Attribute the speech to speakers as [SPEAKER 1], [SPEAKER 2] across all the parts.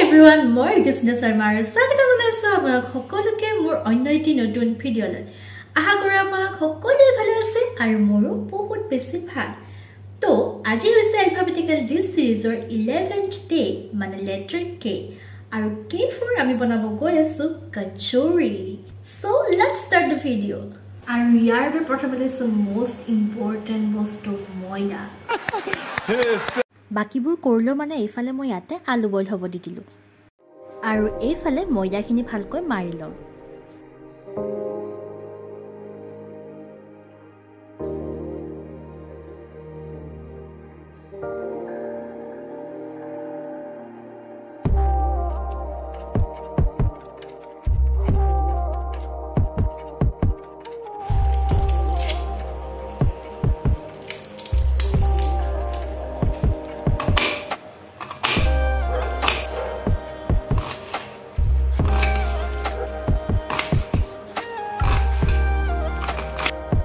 [SPEAKER 1] everyone, মই কৃষ্ণ শৰ্মাৰ স্বাগত জনাইছো আপোনাক সকলোকে মোৰ অন্য এটি নতুন ভিডিঅ'লৈ। আশা কৰো আপোনাক সকলোৱে ভালে আছে আৰু মোৰো বহুত বেছি ভাল। তো আজি হৈছে alphabetical this সিৰিজৰ 11th ডে মানে letter K আৰু K4 আমি বনাব গৈ আছো কচুৰি। So let's start the video. আৰু ইয়াৰ প্ৰথমতে most important বস্তু ময়দা। বাকিবোৰ কৰিলো মানে এইফালে মই ইয়াতে আলু বইল হ'ব দি দিলো আৰু এইফালে ময়দাখিনি ভালকৈ মাৰি লম।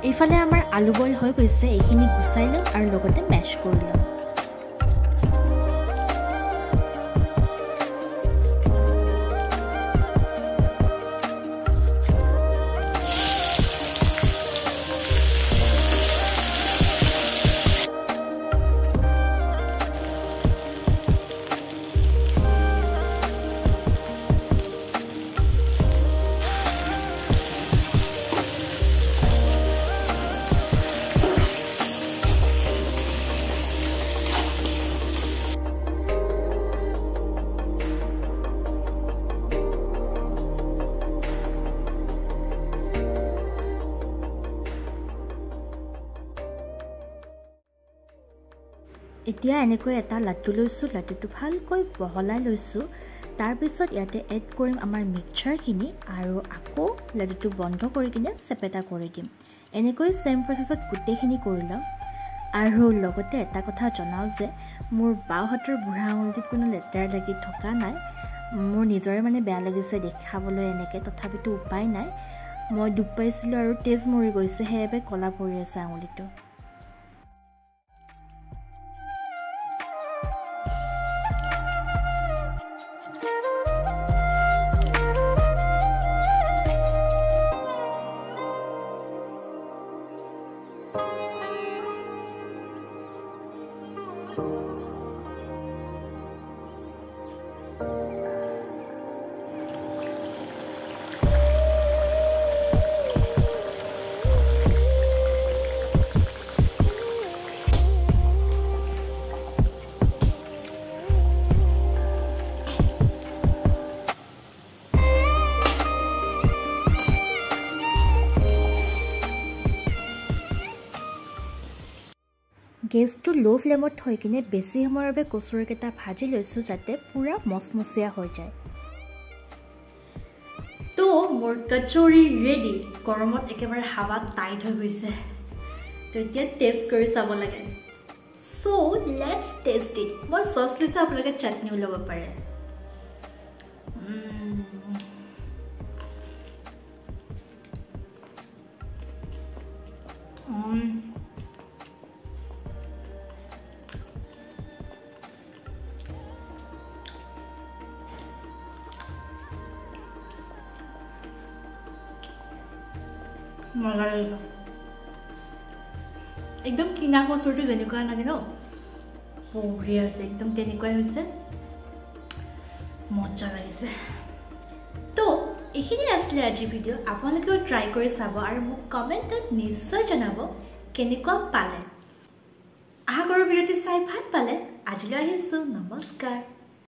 [SPEAKER 1] এইফালে আমাৰ আলু বইল হৈ গৈছে, এইখিনি গুছাই লম আৰু লগতে মেশ কৰি লম। এতিয়া এনেকৈ এটা লাড্ডু লৈছো, লাড্ডুটো ভালকৈ বহলাই লৈছো। তাৰ পিছত ইয়াতে এড কৰিম আমাৰ মিক্সচাৰখিনি আৰু আকৌ লাড্ডুটো বন্ধ কৰি কিনে চেপেটা কৰি দিম। এনেকৈ সেম প্ৰসেছত গোটেইখিনি কৰি লম। আৰু লগতে এটা কথা জনাও যে মোৰ বাও হাতৰ বুঢ়া আঙুলিটোত কোনো লেটাৰ লাগি থকা নাই। মোৰ নিজৰে মানে বেয়া লাগিছে দেখাবলৈ এনেকৈ, তথাপিতো উপায় নাই। মই দুখ পাইছিলোঁ আৰু তেজ মৰি গৈছে, সেইবাবে কলা পৰি আছে আঙুলিটো। গেছটো লো ফ্লেমত থৈ কিনে বেছি সময়ৰ বাবে কচুৰিকেইটা ভাজি লৈছোঁ যাতে পুৰা মচমচীয়া হৈ যায়। তো মোৰ কচুৰি ৰেডি। গৰমত একেবাৰে হাৱা টাইট হৈ গৈছে, তো এতিয়া টেষ্ট কৰি চাব লাগে। So let's test it. মই চচ লৈছোঁ, আপোনালোকে চাটনিও ল'ব পাৰে। মজা লাগিল। একদম কিনা কচুৰিটো যেনেকুৱা লাগে ন, বঢ়িয়া হৈছে, একদম তেনেকুৱাই হৈছে, মজা লাগিছে। তো এইখিনি আছিলে আজিৰ ভিডিঅ'। আপোনালোকেও ট্ৰাই কৰি চাব আৰু মোক কমেণ্টত নিশ্চয় জনাব কেনেকুৱা পালে। আশা কৰোঁ ভিডিঅ'টো চাই ভাল পালে। আজিলৈ আহিছোঁ, নমস্কাৰ।